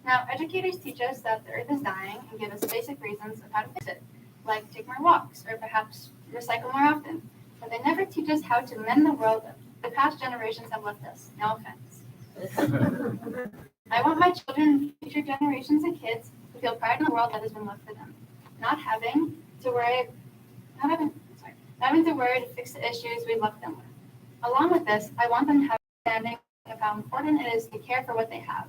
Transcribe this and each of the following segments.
Now, educators teach us that the earth is dying and give us basic reasons of how to fix it, like take more walks or perhaps recycle more often. But they never teach us how to mend the world that the past generations have left us. No offense. I want my children and future generations of kids to feel pride in the world that has been left for them, not having to worry to fix the issues we left them with. Along with this, I want them to have an understanding of how important it is to care for what they have,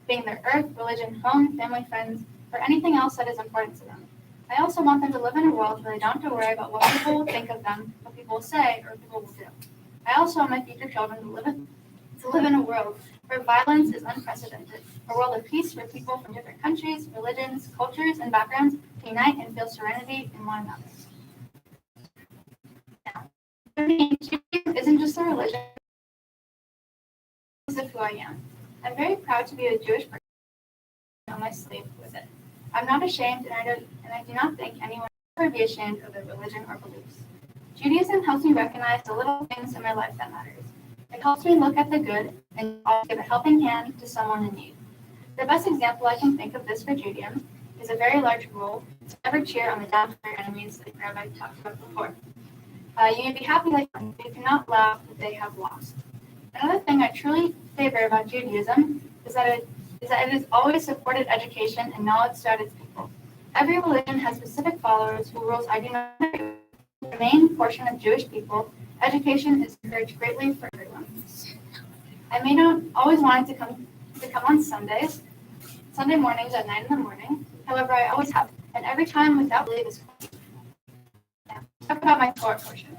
being their earth, religion, home, family, friends, or anything else that is important to them. I also want them to live in a world where they don't have to worry about what people will think of them, what people will say, or what people will do. I also want my future children to live in a world where violence is unprecedented, a world of peace where people from different countries, religions, cultures, and backgrounds can unite and feel serenity in one another. Now, for me, Judaism isn't just a religion, it's of who I am. I'm very proud to be a Jewish person on my sleeve with it. I'm not ashamed, and I do not think anyone will ever be ashamed of their religion or beliefs. Judaism helps me recognize the little things in my life that matters. It helps me look at the good and give a helping hand to someone in need. The best example I can think of this for Judaism is a very large rule to never cheer on the down of their enemies, like Rabbi talked about before. You may be happy like them, but you cannot laugh that they have lost. Another thing I truly favor about Judaism is that it has always supported education and knowledge throughout its people. Every religion has specific followers whose rules I do not agree with. For the main portion of Jewish people, education is encouraged greatly for everyone. I may not always want it to come on Sunday mornings at 9 in the morning. However, I always have, and every time without leave is now, talk about my Torah portion.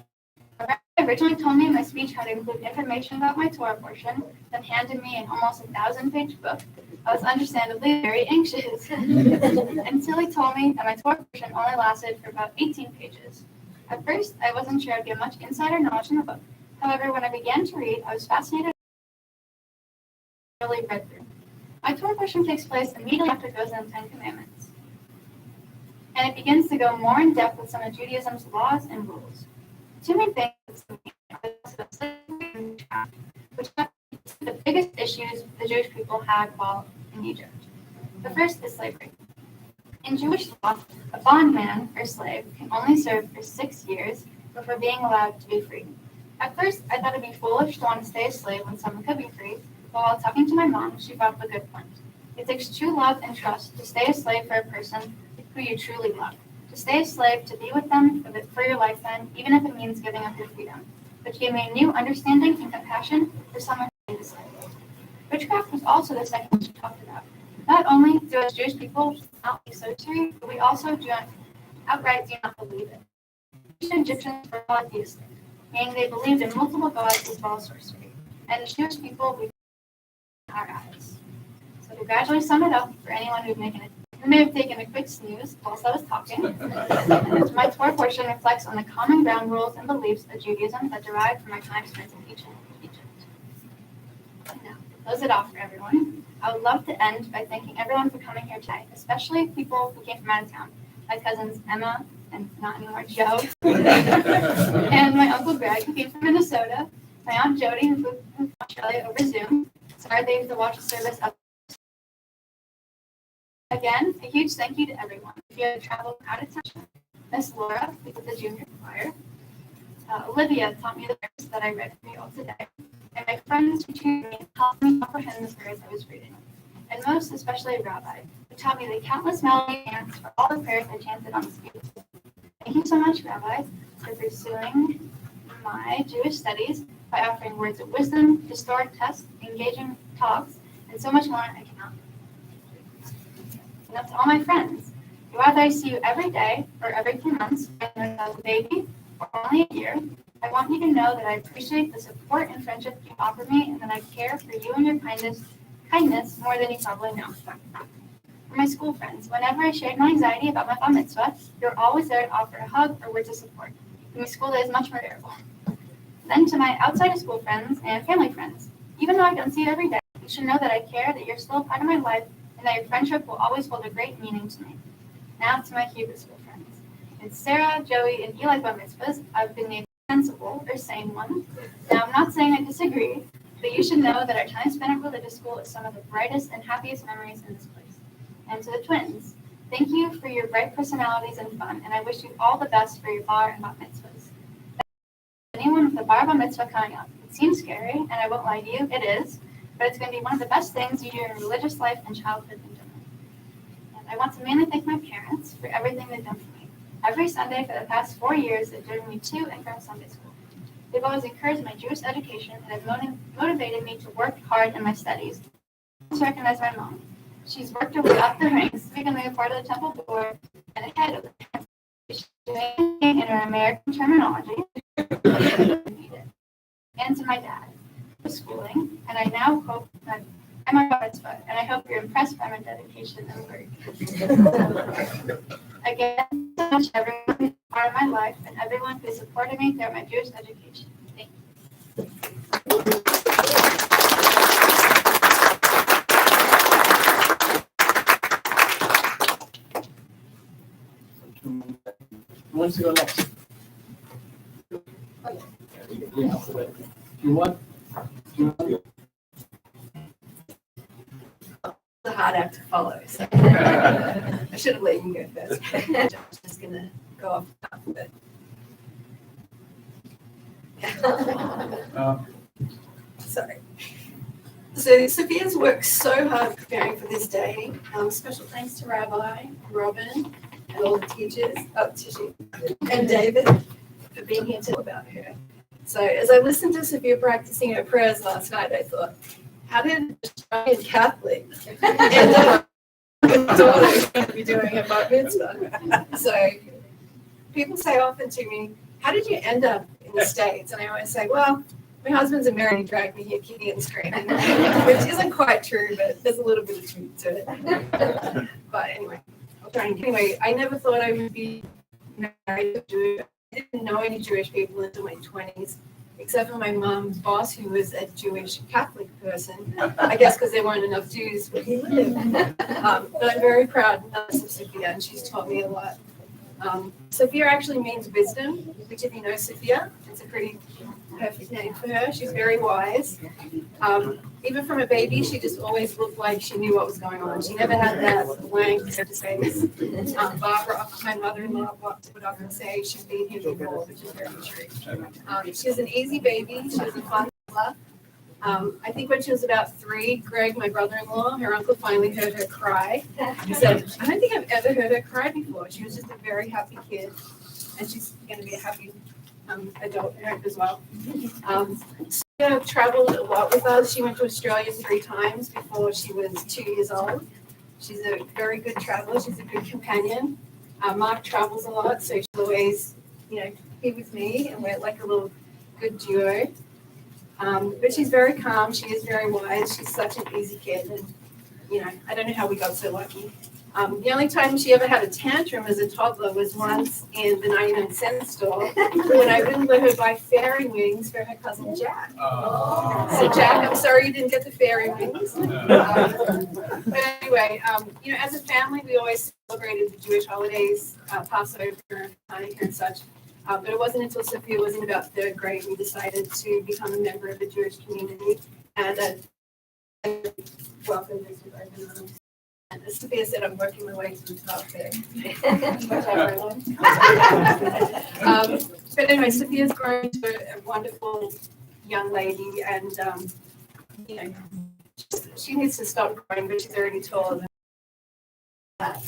Rabbi originally told me my speech had to include information about my Torah portion, then handed me an almost 1,000-page book. I was understandably very anxious until he told me that my Torah portion only lasted for about 18 pages. At first, I wasn't sure I'd get much insider knowledge in the book. However, when I began to read, I was fascinated and really read through. My Torah portion takes place immediately after it goes in the Ten Commandments, and it begins to go more in depth with some of Judaism's laws and rules. Two main things are slavery and witchcraft, which are the biggest issues the Jewish people had while in Egypt. The first is slavery. In Jewish law, a bondman or slave can only serve for 6 years before being allowed to be free. At first, I thought it'd be foolish to want to stay a slave when someone could be free, but while talking to my mom, she brought up a good point. It takes true love and trust to stay a slave for a person who you truly love. To stay a slave, to be with them for your lifetime, even if it means giving up your freedom, which gave me a new understanding and compassion for someone who is a slave. Witchcraft was also the second one she talked about. Not only do us Jewish people not be sorcery, but we also outright do not believe it. Ancient Egyptians were polytheistic, meaning they believed in multiple gods as well as sorcery. And the Jewish people, we our eyes. So to gradually sum it up for anyone who may have taken a quick snooze whilst I was talking, my Torah portion reflects on the common ground rules and beliefs of Judaism that derive from my time spent in Egypt. Now, to close it off for everyone, I would love to end by thanking everyone for coming here today, especially people who came from out of town. My cousins Emma and not anymore Joe, and my uncle Greg who came from Minnesota, my aunt Jody who moved from Australia over Zoom. Sorry they have to watch the service up. Again, a huge thank you to everyone. If you have traveled out of town, Miss Laura, who did the junior choir, Olivia taught me the verse that I read for you all today, and my friends who tutored me and helped me comprehend the verse I was reading, and most especially Rabbi, who taught me the countless melody chants for all the prayers I chanted on the speech. Thank you so much, Rabbi, for pursuing my Jewish studies by offering words of wisdom, historic tests, engaging talks, and so much more I cannot. And that's all my friends. Whether I see you every day or every 2 months, whether as a baby or only a year, I want you to know that I appreciate the support and friendship you offer me and that I care for you and your kindness more than you probably know. For my school friends, whenever I shared my anxiety about my bar mitzvah, you're always there to offer a hug or words of support. My school day is much more bearable. Then to my outside of school friends and family friends, even though I don't see you every day, you should know that I care, that you're still a part of my life, and that your friendship will always hold a great meaning to me. Now to my Hebrew school friends. In Sarah, Joey, and Eli's bar mitzvahs, I've been named sensible or sane one. Now I'm not saying I disagree, but you should know that our time spent at religious school is some of the brightest and happiest memories in this place. And to the twins, thank you for your bright personalities and fun, and I wish you all the best for your bar and bat mitzvahs. Anyone with a bar and bat mitzvah coming up. It seems scary, and I won't lie to you, it is, but it's going to be one of the best things you do in religious life and childhood in general. And I want to mainly thank my parents for everything they've done for me. Every Sunday for the past 4 years, they've driven me to and from Sunday school. They've always encouraged my Jewish education and have motivated me to work hard in my studies. I also recognize my mom. She's worked her way up the ranks, becoming a part of the temple board and ahead of the translation in her American terminology. And to my dad for schooling, and I now hope that I'm a mitzvah, and I hope you're impressed by my dedication and work. Again, so much everyone who's part of my life and everyone who supported me throughout my Jewish education. Thank you. Who wants to go next? You want? The hard act to follow. So I should have let you go first. I'm just gonna go off the top of it. Sorry. So Sophia's worked so hard preparing for this day. Special thanks to Rabbi Robin and all the teachers, and David for being here to talk about her. So as I listened to Sophia practicing her prayers last night, I thought, how did a Australian Catholic end up with a daughter who's going to be doing a bar mitzvah? So people say often to me, how did you end up in the States? And I always say, well, my husband's American, he dragged me here kicking and screaming, which isn't quite true, but there's a little bit of truth to it. But anyway, I never thought I would be married to Jewish. I didn't know any Jewish people until my 20s, except for my mom's boss, who was a Jewish Catholic person. I guess because there weren't enough Jews where he lived. But I'm very proud of Sophia, and she's taught me a lot. Sophia actually means wisdom, which if you know Sophia, it's a pretty perfect name for her. She's very wise. Even from a baby, she just always looked like she knew what was going on. She never had that blank face. Barbara, my mother-in-law, would often say she's been here before, which is very true. She's an easy baby. She was a fun mother. I think when she was about 3, Greg, my brother-in-law, her uncle finally heard her cry. He said, I don't think I've ever heard her cry before. She was just a very happy kid, and she's going to be a happy adult parent as well. Sophia traveled a lot with us. She went to Australia 3 times before she was 2 years old. She's a very good traveler. She's a good companion. Mark travels a lot, so she'll always, be with me, and we're like a little good duo. But she's very calm. She is very wise. She's such an easy kid, and I don't know how we got so lucky. The only time she ever had a tantrum as a toddler was once in the 99-cent store when I wouldn't let her buy fairy wings for her cousin Jack. So Jack, I'm sorry you didn't get the fairy wings. But anyway, as a family, we always celebrated the Jewish holidays, Passover, Hanukkah, and such. But it wasn't until Sophia was in about 3rd grade we decided to become a member of the Jewish community, and welcome her to our home. And as Sophia said, I'm working my way to the top there. But anyway, Sophia's grown into a wonderful young lady, and she needs to stop growing, but she's already taller than that.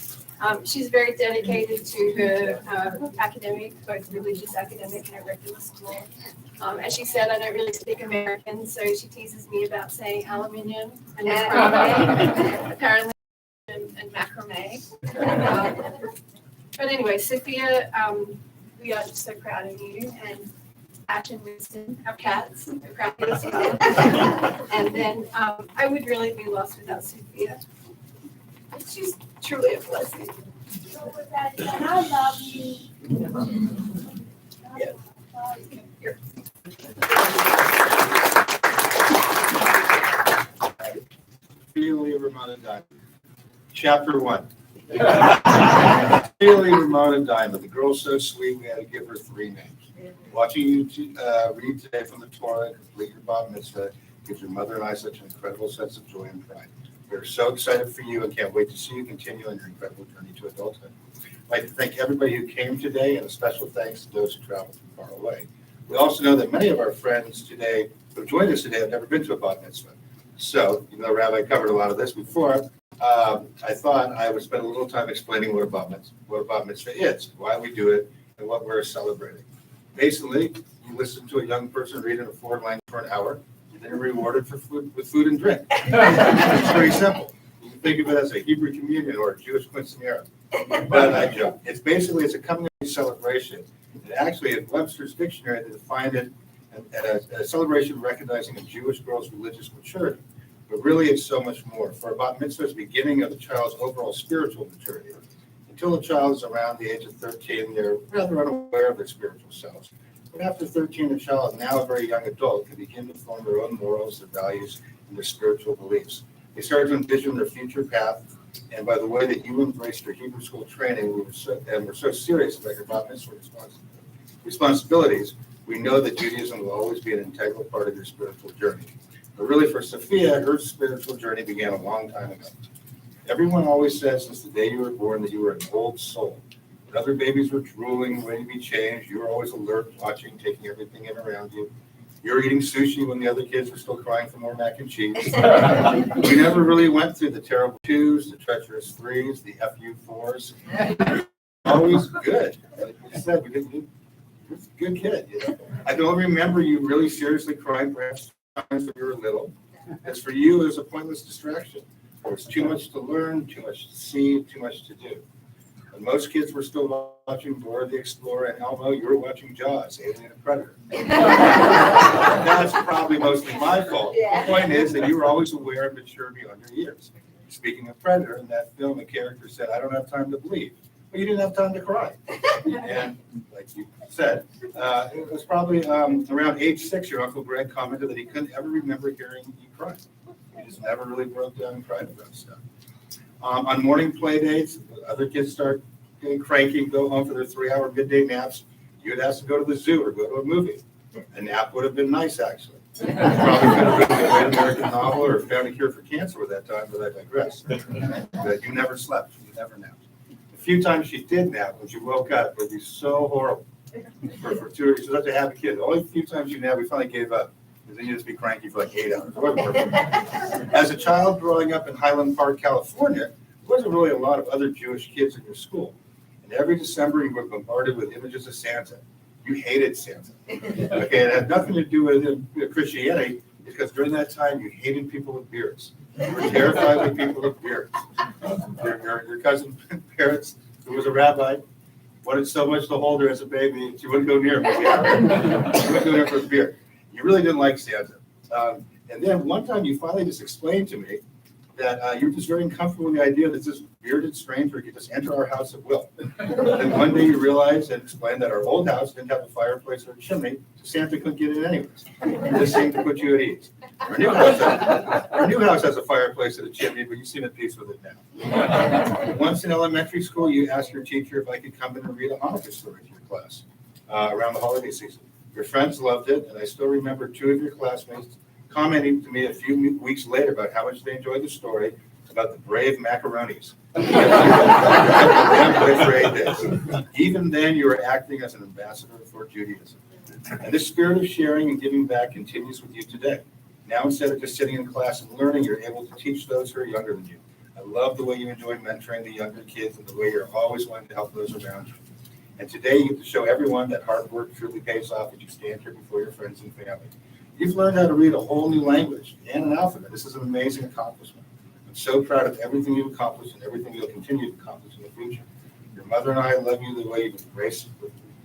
She's very dedicated to her academic, both religious academic and her regular school. As she said, I don't really speak American, so she teases me about saying aluminium and macrame, apparently, and macrame. But anyway, Sophia, we are just so proud of you, and Ash and Winston, our cats, are proud of us as well. And then I would really be lost without Sophia. She's truly a blessing. So with that, I love you. Yeah. Here. Feely Ramona Diamond. Chapter 1. Feely Ramona Diamond. The girl's so sweet, we had to give her 3 names. Watching you read today from the Torah, complete your bar mitzvah, gives your mother and I such an incredible sense of joy and pride. We're so excited for you and can't wait to see you continue on your incredible journey to adulthood. I'd like to thank everybody who came today, and a special thanks to those who traveled from far away. We also know that many of our friends today who joined us today have never been to a bat mitzvah. So, even though Rabbi covered a lot of this before, I thought I would spend a little time explaining what a bat mitzvah is, why we do it, and what we're celebrating. Basically, you listen to a young person read in a foreign language for an hour, and then you're rewarded with food and drink. It's very simple. You can think of it as a Hebrew communion or a Jewish quinceanera. But I joke. It's a coming of age celebration. And actually, in Webster's dictionary, they define it as a celebration recognizing a Jewish girl's religious maturity. But really, it's so much more. For a bat mitzvah is the beginning of the child's overall spiritual maturity. Until the child is around the age of 13, they're rather unaware of their spiritual selves. But after 13, the child, now a very young adult, can begin to form their own morals, their values, and their spiritual beliefs. They start to envision their future path, and by the way that you embraced your Hebrew school training, we're so serious about your bat mitzvah responsibilities, we know that Judaism will always be an integral part of your spiritual journey. But really, for Sofia, her spiritual journey began a long time ago. Everyone always says since the day you were born that you were an old soul. When other babies were drooling, waiting to be changed, you were always alert, watching, taking everything in around you. You were eating sushi when the other kids were still crying for more mac and cheese. We never really went through the terrible 2s, the treacherous 3s, the FU 4s. Always good. Like we said, you're a good kid. You know? I don't remember you really seriously crying perhaps times when you were little. As for you, it was a pointless distraction. There was too much to learn, too much to see, too much to do. When most kids were still watching Dora the Explorer and Elmo, you were watching Jaws, Alien and Predator. That's probably mostly my fault. The point is that you were always aware and mature beyond your years. Speaking of Predator, in that film, the character said, "I don't have time to bleed." Well, you didn't have time to cry. And like you said, it was probably around age 6, your Uncle Greg commented that he couldn't ever remember hearing you cry. He just never really broke down and cried about stuff. On morning play dates, other kids start getting cranky, go home for their 3-hour midday naps. You would ask to go to the zoo or go to a movie. A nap would have been nice, actually. Probably could have been a great American novel or found a cure for cancer at that time, but I digress. But you never slept. You never napped. A few times you did nap, when you woke up, it would be so horrible. For 2 years, you have to have a kid. The only few times you napped, we finally gave up. Because then you just be cranky for like 8 hours. As a child growing up in Highland Park, California, there wasn't really a lot of other Jewish kids in your school. And every December, you were bombarded with images of Santa. You hated Santa. Okay, it had nothing to do with Christianity, because during that time, you hated people with beards. You were terrified of people with beards. Your cousin parents, who was a rabbi, wanted so much to hold her as a baby, she wouldn't go near him. She wouldn't go near for his beard. You really didn't like Santa. And then one time you finally just explained to me that you were just very uncomfortable with the idea that this bearded stranger could just enter our house at will. And one day you realized and explained that our old house didn't have a fireplace or a chimney, so Santa couldn't get in anyways. This seemed to put you at ease. Our new house has a fireplace and a chimney, but you seem at peace with it now. Once in elementary school, you asked your teacher if I could come in and read a Hanukkah story to your class around the holiday season. Your friends loved it, and I still remember 2 of your classmates commenting to me a few weeks later about how much they enjoyed the story about the brave macaronis. Even then, you were acting as an ambassador for Judaism. And this spirit of sharing and giving back continues with you today. Now, instead of just sitting in class and learning, you're able to teach those who are younger than you. I love the way you enjoy mentoring the younger kids and the way you're always wanting to help those around you. And today, you get to show everyone that hard work truly pays off as you stand here before your friends and family. You've learned how to read a whole new language and an alphabet. This is an amazing accomplishment. I'm so proud of everything you've accomplished and everything you'll continue to accomplish in the future. Your mother and I love you the way you've embraced,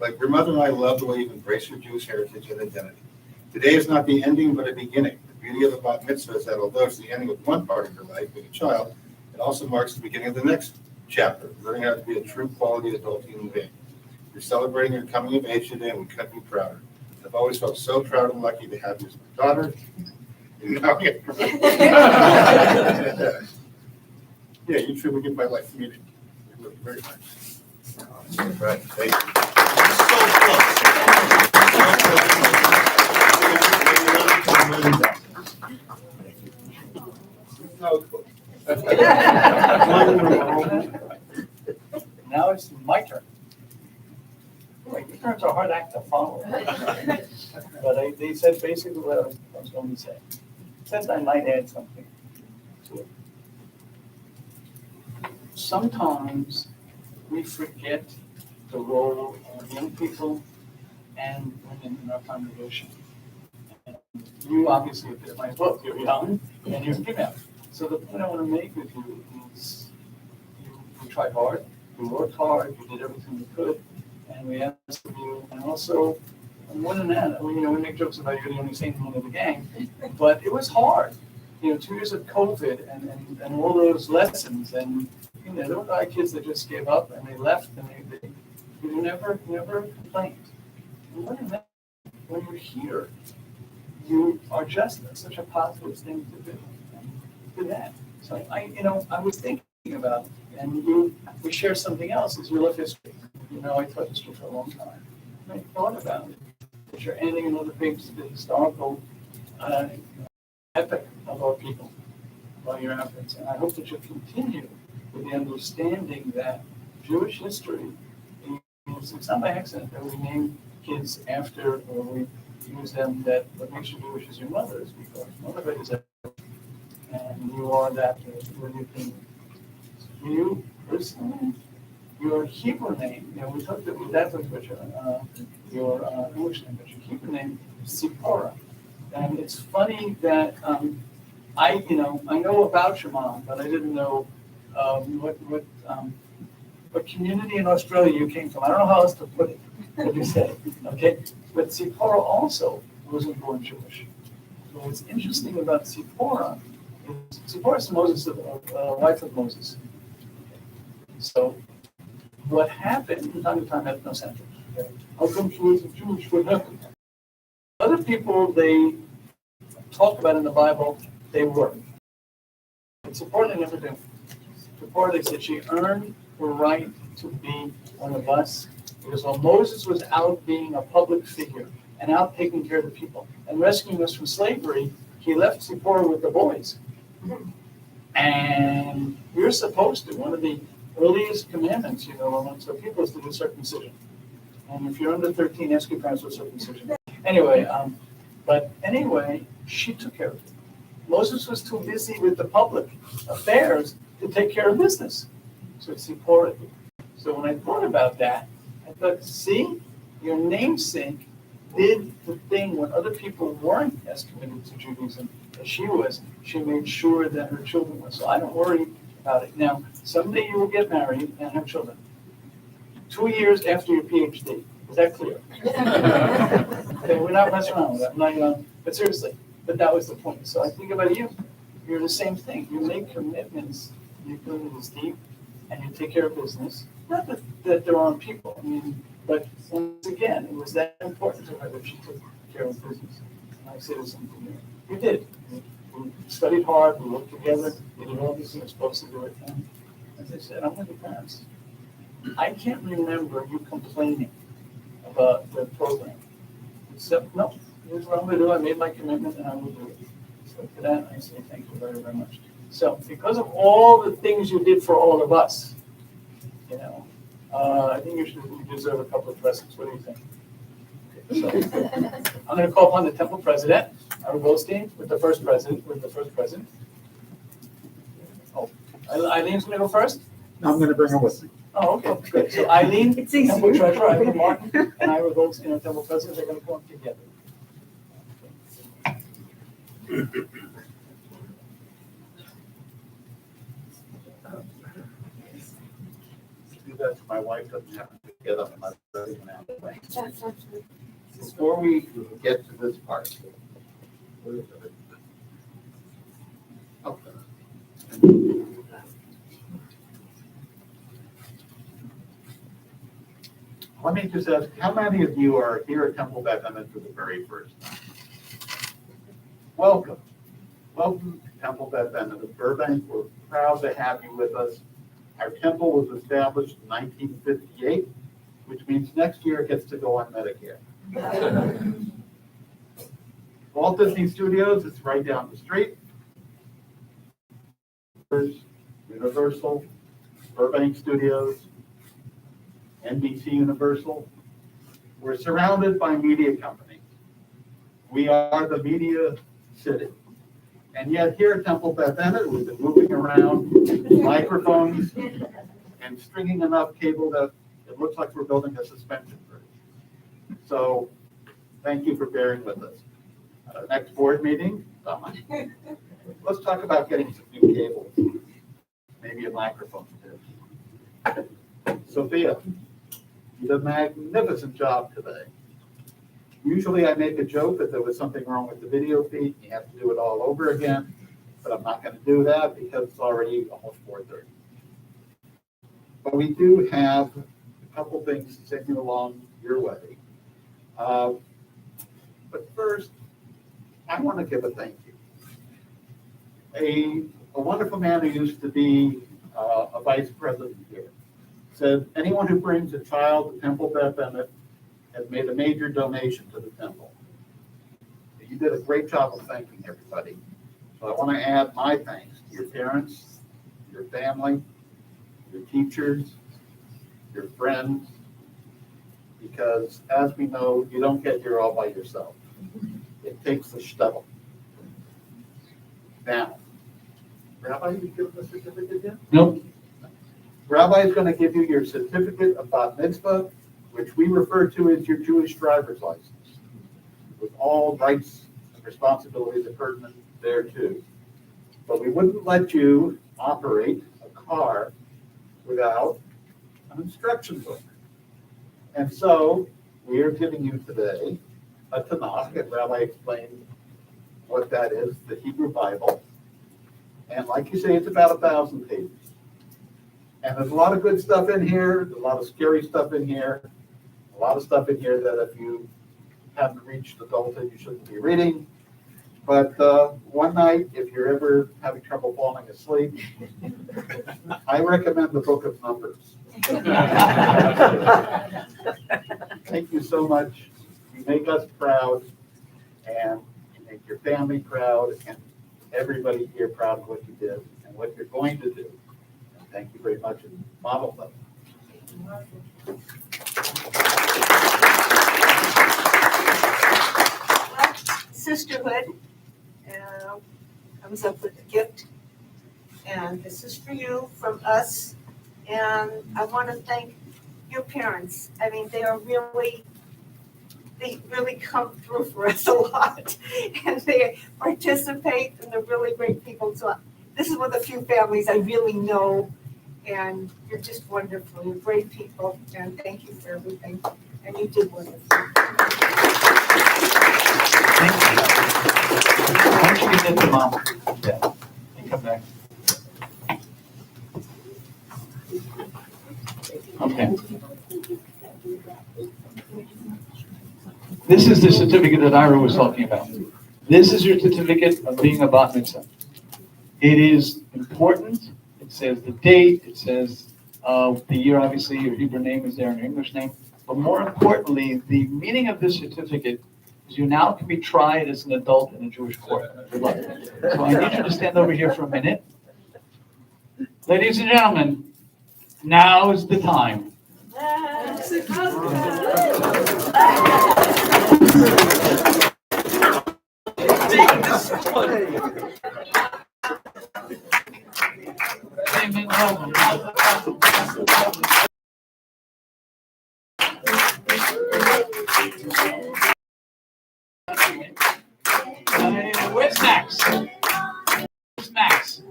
your mother and I love the way you've embraced your Jewish heritage and identity. Today is not the ending, but a beginning. The beauty of the bat mitzvah is that although it's the ending of one part of your life being a child, it also marks the beginning of the next chapter, learning how to be a true quality adult human being. You're celebrating your coming of age today, and we couldn't be prouder. I've always felt so proud and lucky to have you as my daughter. Yeah, you truly give my life meaning. You look very nice. Right. Thank you. So close. Now it's my turn. Like, your turn's a hard act to follow. But they said basically what I was going to say. Since I might add something to it. Sometimes we forget the role of young people and women in our congregation. And you obviously did my book, you're young and you're female. So the point I want to make with you is you tried hard, you worked hard, you did everything you could, and we asked of you, and also, more than that, we make jokes about you're the only sane one of the gang, but it was hard. 2 years of COVID and all those lessons, and there were kids that just gave up and they left, and you never complained. And more than that, when you're here, you are just such a positive thing to do. And do that. So I was thinking about it, and we share something else. Is you love history. I taught history for a long time. And I thought about it. Is there anything in other pages of the historical epic of our people while you're efforts? And I hope that you'll continue with the understanding that Jewish history is, it's not by accident that we name kids after, or we use them that what makes you Jewish is your mother, is because motherhood is everything. And you are that when you can. You personally, your Hebrew name, we talked about that about your English name, but your Hebrew name is Zipporah. And it's funny that I know about your mom, but I didn't know what community in Australia you came from. I don't know how else to put it, what you say, okay? But Zipporah also wasn't born Jewish. So what's interesting about Zipporah is Zipporah is Moses, wife of Moses. So what happened from time to time, ethnocentric. Okay? How come she wasn't Jewish? What happened? Other people they talk about in the Bible, they were. It's important they never do. Before they said she earned her right to be one of us, because while Moses was out being a public figure and out taking care of the people and rescuing us from slavery, he left Zipporah with the boys. And we're supposed to, one of the earliest commandments, amongst our people is to do circumcision. And if you're under 13, ask your parents what circumcision is. Anyway, she took care of it. Moses was too busy with the public affairs to take care of business. So it's important. So when I thought about that, I thought, see, your namesake did the thing when other people weren't as committed to Judaism as she was. She made sure that her children were. So I don't worry about it. Now, someday you will get married and have children. 2 years after your PhD. Is that clear? Okay, we're not messing around with that. I'm not, but seriously, but that was the point. So I think about you. You're the same thing. You make commitments. You put it as deep, and you take care of business. Not that there aren't people. But once again, it was that important to her that she took care of business. And I say the same thing. You did. We studied hard. We worked together. We did all these things supposed to do it. And as I said, I'm with your parents. I can't remember you complaining about the program. Except, no, here's what I'm going to do. I made my commitment and I will do it. So for that, I say thank you very, very much. So because of all the things you did for all of us, I think you deserve a couple of presents. What do you think? Okay, so I'm going to call upon the temple president, Ira Goldstein, with the first president. Oh, Eileen's going to go first? No, I'm going to bring her with me. Oh, okay, good. So Eileen, It's easy. temple treasurer, Eileen Martin, and Ira Goldstein, our temple president, they're going to come together. Do that, my wife doesn't have to get up and let everyone out. Before we get to this part. Where is it? Okay. Let me just ask, how many of you are here at Temple Beth Emmett for the very first time? Welcome. Welcome to Temple Beth Emmett of Burbank. We're proud to have you with us. Our temple was established in 1958, which means next year it gets to go on Medicare. Walt Disney Studios is right down the street. Universal, Burbank Studios, NBC Universal. We're surrounded by media companies. We are the media city. And yet here at Temple Beth Emmett, we've been moving around microphones and stringing enough cable that it looks like we're building a suspension bridge. So thank you for bearing with us. Next board meeting, let's talk about getting some new cables, maybe a microphone too. Sophia, you did a magnificent job today. Usually I make a joke that there was something wrong with the video feed, you have to do it all over again, but I'm not going to do that because it's already almost 4:30. But we do have a couple things to send you along your way. But first, I want to give a thank you. A wonderful man who used to be a vice president here said, anyone who brings a child to Temple Beth Emmett has made a major donation to the temple. You did a great job of thanking everybody. So I want to add my thanks to your parents, your family, your teachers, your friends, because as we know, you don't get here all by yourself. It takes the shuttle. Now, Rabbi, you give the certificate yet? Nope. Rabbi is going to give you your certificate of bat mitzvah, which we refer to as your Jewish driver's license, with all rights and responsibilities pertinent there too. But we wouldn't let you operate a car without an instruction book. And so we are giving you today a Tanakh, and Rabbi explained what that is, the Hebrew Bible. And like you say, it's about 1,000 pages. And there's a lot of good stuff in here, there's a lot of scary stuff in here, a lot of stuff in here that if you haven't reached adulthood, you shouldn't be reading. But one night, if you're ever having trouble falling asleep, I recommend the Book of Numbers. Thank you so much. You make us proud, and you make your family proud, and everybody here proud of what you did and what you're going to do. And thank you very much, and model them. Sisterhood comes up with a gift, and this is for you from us. And I want to thank your parents. I mean, they really come through for us a lot, and they participate, and they're really great people. So this is one of the few families I really know, and you're just wonderful. You're great people, and thank you for everything. And you did wonderful. Thank you. Why don't you give that to Mom? Yeah. And come back. Okay. This is the certificate that Ira was talking about. This is your certificate of being a bat mitzvah. It is important. It says the date. It says the year, obviously. Your Hebrew name is there and your English name. But more importantly, the meaning of this certificate is you now can be tried as an adult in a Jewish court. Good luck. So I need you to stand over here for a minute. Ladies and gentlemen, now is the time. Where's Max? Where's Max?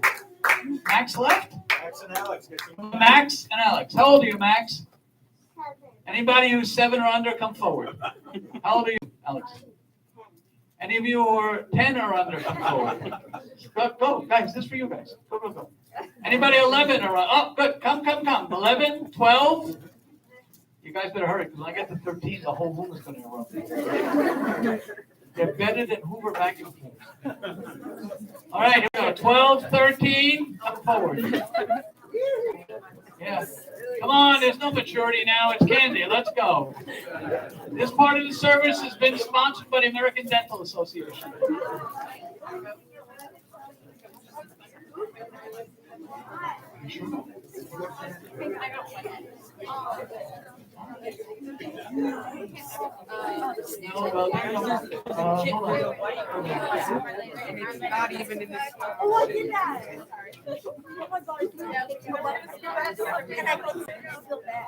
Max left? Max and Alex. Max and Alex. How old are you, Max? 7. Anybody who's 7 or under, come forward. How old are you, Alex? 10. Any of you who are 10 or under, come forward. Go, guys, this is for you guys. Go. Anybody 11 or under? Oh, good. Come. 11, 12. You guys better hurry, because when I get to 13, the whole room is going to erupt. They're better than Hoover vacuum cleaners. All right, here we go. 12, 13, come forward. Yeah. Come on, there's no maturity now. It's candy. Let's go. This part of the service has been sponsored by the American Dental Association. Not even in this. Oh, I did that. Oh my God. Can I go to feel bad?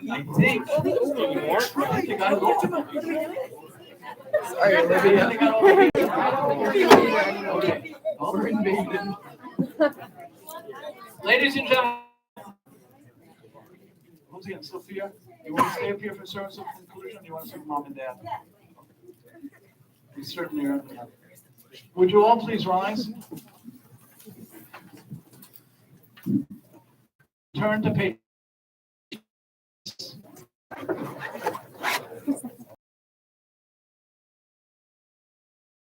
I think. You gotta go. Sorry, Olivia. Okay. We're invaded. Ladies and gentlemen. Who's again, Sophia? You want to stay up here for service of conclusion? Or you want to see mom and dad? You certainly are. Would you all please rise? Turn to page